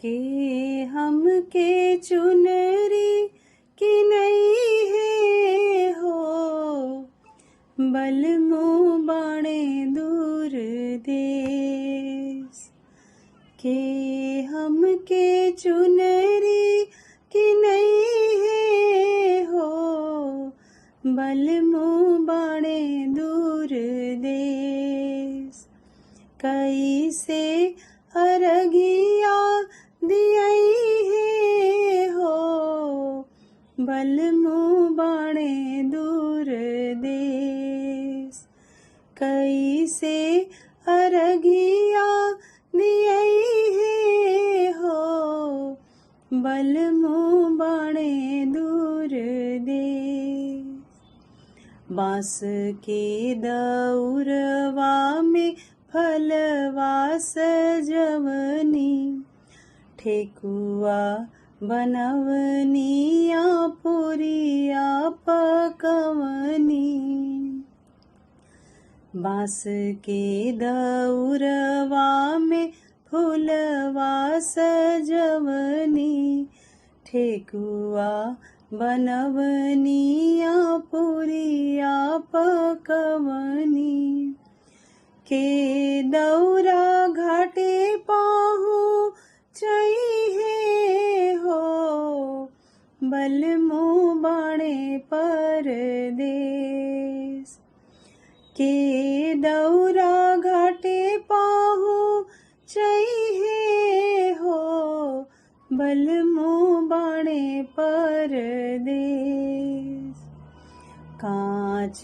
के हम के चुनरी की नहीं है हो, बलमो बाणे दूर देश के हम के चुनरी की नहीं है हो, बलमो बाणे दूर देश कैसे अरगिया दियई है हो, बलमो बाणे दूर देश कैसे अरगिया दियई है हो, बलमो बाणे दूर देश बांस के दौरवा में फलवा सजवनी, ठेकुआ बनवनिया पुरिया पकवनी। बांस के दौरवा में फूलवा सजवनी, ठेकुआ बनवनिया पुरिया पकवनी। के दौरा घाटे पाहु चाहिए हो, बलमो बाणे परदेश के दौरा घाटे पाहु चाहिए हो, बलमो बाणे परदेश कांच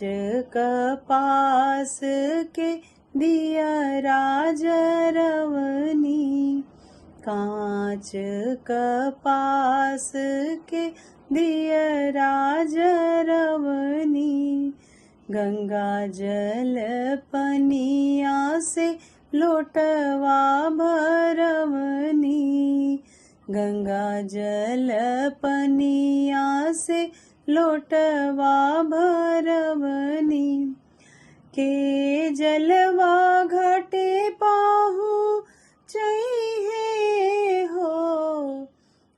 कपास के दिया राजरवनी, कांच कपास के दिया राजरवनी। गंगा जल पनिया से लोटवा भरवनी, गंगा जल पनिया से लोटवा भरवनी। के जलवा घाटे पाहु चाहिए हो,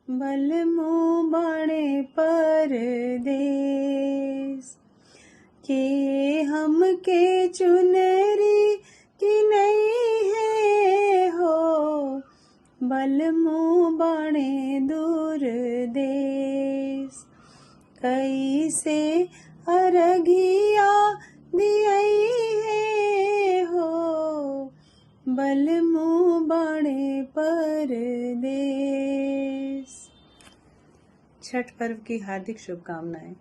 बलमो बाणे परदेश के हम के चुनरी की नहीं है हो, बलमो बाणे दूर देश कैसे अरगिया दियई है हो, बलमो बाणे परदेश। छठ पर्व की हार्दिक शुभकामनाएं।